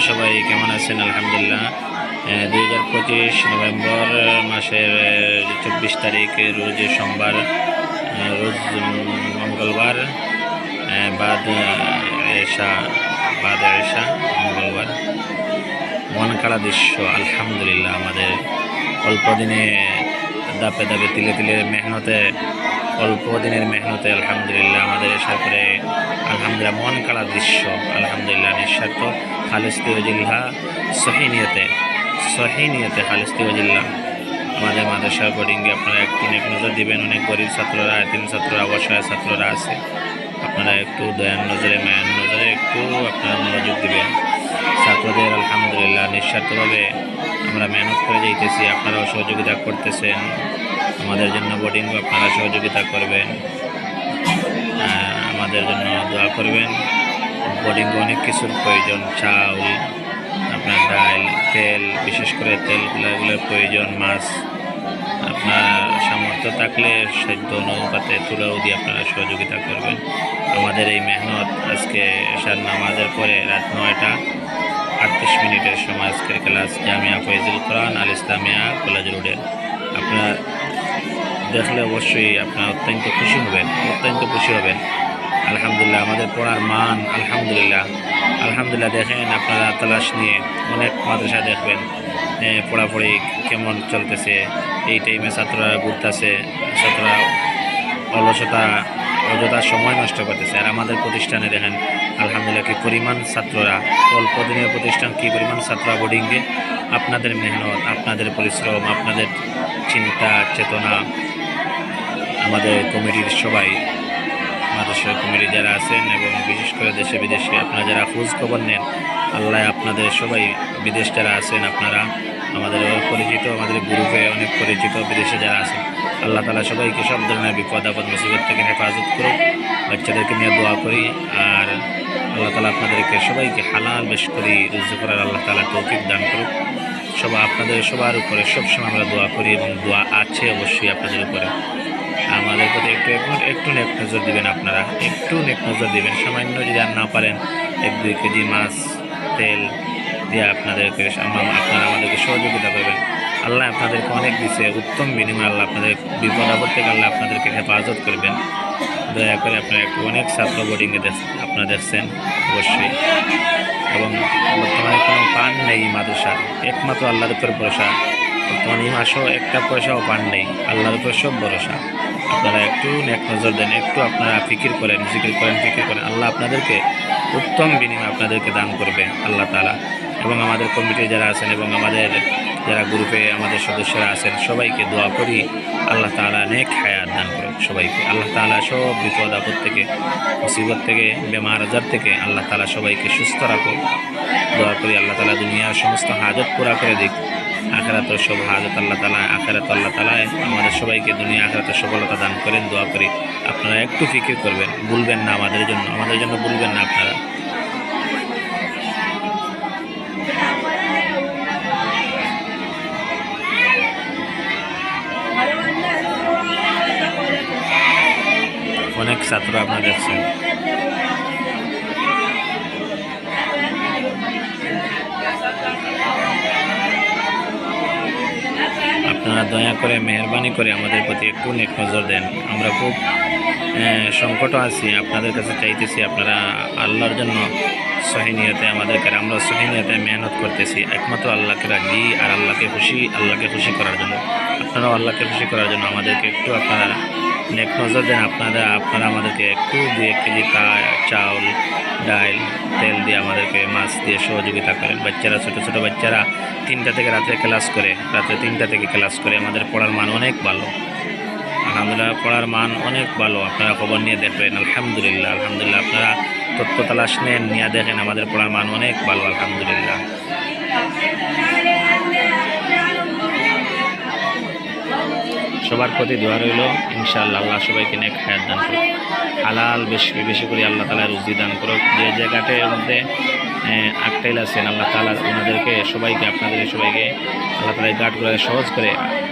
সবাই কেমন আছেন? আলহামদুলিল্লাহ। 2025 নভেম্বর মাসের 24 তারিখ রোজ সোমবার, রোজ মঙ্গলবার, বাদ এশা মঙ্গলবার। মন কাড়া দৃশ্য আলহামদুলিল্লাহ। আমাদের অল্প দিনে দাপে দাপে তিলে তিলে মেহনতে, অল্প দিনের মেহনতে আলহামদুলিল্লাহ আমাদের এসার পরে আলহামদুলিল্লাহ মন কাড়া দৃশ্য আলহামদুলিল্লাহ। নিঃস্বার্থ খালিস্তি ওজিল্লা সহি নিয়তে খালিস্তি ওজিল্লা আমাদের মাদ্রাসা বোর্ডিংয়ে আপনারা একটু নজর দিবেন। অনেক গরিব ছাত্ররা, এতিম ছাত্ররা, অসহায় ছাত্ররা আছে। আপনারা একটু দয়ার নজরে, মায়ের নজরে একটু আপনারা মনোযোগ দিবেন। ছাত্রদের আলহামদুলিল্লাহ নিঃস্বার্থভাবে আমরা মেহনত করে যাইতেছি, আপনারাও সহযোগিতা করতেছেন। আমাদের জন্য বোর্ডিংও আপনারা সহযোগিতা করবেন, আমাদের জন্য দোয়া করবেন। বোর্ডিংয়ে অনেক কিছুর প্রয়োজন, চাউল, আপনার ডাল, তেল, বিশেষ করে তেলগুলোর প্রয়োজন, মাছ। আপনার সামর্থ্য থাকলে সাধ্য অনুপাতে তুলাও দিয়ে আপনারা সহযোগিতা করবেন। আমাদের এই মেহনত আজকে এশার নামাজের পরে রাত 9:38 সময় আজকের ক্লাস জামিয়া ফয়জুল কোরআন আল ইসলামিয়া কলেজ রোডের। আপনারা দেখলে অবশ্যই আপনারা অত্যন্ত খুশি হবেন। আলহামদুলিল্লাহ আমাদের পড়ার মান আলহামদুলিল্লাহ দেখেন আপনারা তালাশ নিয়ে অনেক মাদ্রাসা দেখবেন পড়াপড়ি কেমন চলতেছে। এই টাইমে ছাত্ররা ঘুরতেছে, ছাত্ররা অযথা সময় নষ্ট করতেছে। আর আমাদের প্রতিষ্ঠানে দেখেন আলহামদুলিল্লাহ কি পরিমাণ ছাত্ররা, অল্প দিনের প্রতিষ্ঠান, কি পরিমাণ ছাত্ররা বোর্ডিংয়ে। আপনাদের মেহনত, আপনাদের পরিশ্রম, আপনাদের চিন্তা চেতনা, আমাদের কমিটির সবাই, মাদ্রাসা কমিটি যারা আছেন এবং বিশেষ করে দেশে বিদেশে আপনারা যারা খোঁজ খবর নেন, আল্লাহ আপনাদের সবাই, বিদেশ যারা আছেন আপনারা আমাদের পরিচিত, আমাদের গ্রুপে অনেক পরিচিত বিদেশে যারা আছেন, আল্লাহ তাআলা সবাইকে সব ধরনের বিপদ আপদ মুসিবত থেকে হেফাজত করুক। বাচ্চাদেরকে নিয়ে দোয়া করি। আর আল্লাহ তাআলা আপনাদেরকে সবাইকে হালাল বেশ করি রুজি করার আল্লাহ তাআলা তৌফিক দান করুক। আপনাদের সবার উপরে সবসময় আমরা দোয়া করি এবং দোয়া আছে অবশ্যই আপনাদের উপরে। আমাদের প্রতি একটু নেক নজর দিবেন, আপনারা একটু নেক নজর দিবেন। সামান্য যদি আর না পারেন 1-2 কেজি মাছ, তেল দিয়ে আপনারা আমাদেরকে সহযোগিতা করবেন। আল্লাহ আপনাদেরকে অনেক দিচ্ছে, উত্তম বিনিময় আল্লাহ আপনাদের বিপদ আপদ থেকে আল্লাহ আপনাদেরকে হেফাজত করবেন। দয়া করে আপনারা একটু, অনেক ছাত্র বোর্ডিংয়ে আপনারা দেখছেন অবশ্যই, এবং বর্তমানে কোনো পান নেই মাদ্রাসার, একমাত্র আল্লাহর উপর ভরসা। বর্তমানে এই মাসেও একটা পয়সাও পান নেই, আল্লাহর উপর সব ভরসা। আপনারা একটু নেক নজর দেন, একটু আপনারা ফিকির করেন। আল্লাহ আপনাদেরকে উত্তম বিনিময় আপনাদেরকে দান করবে আল্লাহ তাআলা। এবং আমাদের কমিটি যারা আছেন এবং আমাদের যারা গ্রুপে আমাদের সদস্যরা আছেন, সবাইকে দোয়া করি আল্লাহ তাআলা নেক হায়াত দান করুক সবাইকে। আল্লাহ তাআলা সব বিপদ আপদ থেকে, মুসিবত থেকে, বেমার আজার থেকে আল্লাহ তাআলা সবাইকে সুস্থ রাখুক। দোয়া করি আল্লাহ তাআলা দুনিয়ার সমস্ত হাজত পুরা করে দিক, আখিরাতের সব হাজত আল্লাহ তাআলা, আল্লাহ তাআলা আমাদের সবাইকে দুনিয়া আখিরাতের সফলতা দান করেন। দোয়া করি আপনারা একটু ফিকির করবেন, ভুলবেন না আমাদের জন্য ভুলবেন না আপনারা। অনেক ছাত্র আপনারা দেখছেন। আপনারা দয়া করে, মেহরবানি করে আমাদের প্রতি একটু নেক নজর দেন। আমরা খুব সংকট আছি, আপনাদের কাছে চাইতেছি আপনারা আল্লাহর জন্য সহি নিয়তে আমরা সহি নিয়তে মেহনত করতেছি একমাত্র আল্লাহকে রাজি আর আল্লাহকে খুশি করার জন্য। আপনারাও আল্লাহকে খুশি করার জন্য আমাদেরকে একটু আপনারা নেক নজর দেন। আপনারা আমাদেরকে একটু 2-1 কেজি চাউল, ডাল, তেল দিয়ে, আমাদেরকে মাছ দিয়ে সহযোগিতা করেন। বাচ্চারা, ছোটো বাচ্চারা 3টা থেকে রাত্রে 3টা থেকে ক্লাস করে। আমাদের পড়ার মান অনেক ভালো আলহামদুলিল্লাহ, পড়ার মান অনেক ভালো। আপনারা খবর নিয়ে দেখবেন আলহামদুলিল্লাহ। আপনারা তথ্য তালাশ নিয়ে দেখেন, আমাদের পড়ার মান অনেক ভালো আলহামদুলিল্লাহ। সবার প্রতি দোয়া রইল ইনশাআল্লাহ, আল্লাহ সবাইকে নেক হায়াত দান করুক, হালাল বেশি করে আল্লাহ তাআলা রুজি দান করুক। যে জায়গাটার মধ্যে আটকাইল আছেন আল্লাহ তাআলা আপনাদেরকে সবাইকে আল্লাহ তাআলা গাঢ় করে সহজ করে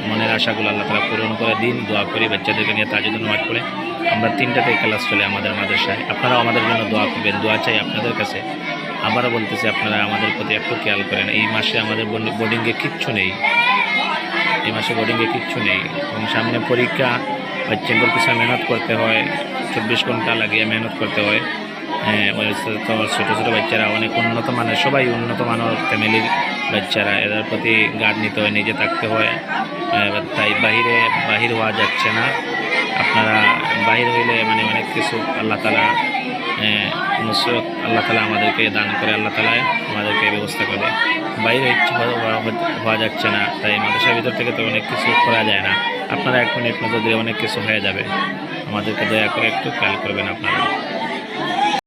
মনের আশাগুলো আল্লাহ তাআলা পূরণ করে দিন। দোয়া করি বাচ্চাদেরকে নিয়ে তাজুদ নামাজ পড়ে আমরা 3টা থেকে ক্লাস চলে আমাদের মাদ্রাসায়। আপনারাও আমাদের জন্য দোয়া করবেন, দোয়া চাই আপনাদের কাছে। আবারও বলতেছি আপনারা আমাদের প্রতি একটু খেয়াল করেন। এই মাসে আমাদের বোর্ডিংয়ে কিচ্ছু নেই, এই মাসে বোর্ডিংয়ে কিচ্ছু নেই এবং সামনে পরীক্ষা, বাচ্চাদের পিছনে মেহনত করতে হয়, 24 ঘন্টা লাগিয়ে মেহনত করতে হয়। তো ছোটো ছোটো বাচ্চারা অনেক উন্নত মানের, সবাই উন্নত মানের ফ্যামিলির বাচ্চারা, এদের প্রতি গার্ড নিতে হয়, নিজে থাকতে হয়। তাই বাহির হওয়া যাচ্ছে না। আপনারা বাহির হইলে মানে অনেক কিছু আল্লাহ তাআলা নুসরত আল্লাহ তাআলা আমাদেরকে দান করে, আল্লাহ তাআলা আমাদেরকে ব্যবস্থা করে। বাইরে ইচ্ছে হওয়া যাচ্ছে না, তাই মাদ্রাসার ভিতর থেকে তো অনেক কিছু করা যায় না। আপনারা 1 মিনিট নজর দিলে অনেক কিছু হয়ে যাবে। আমাদেরকে দয়া করে একটু খেয়াল করবেন আপনারা।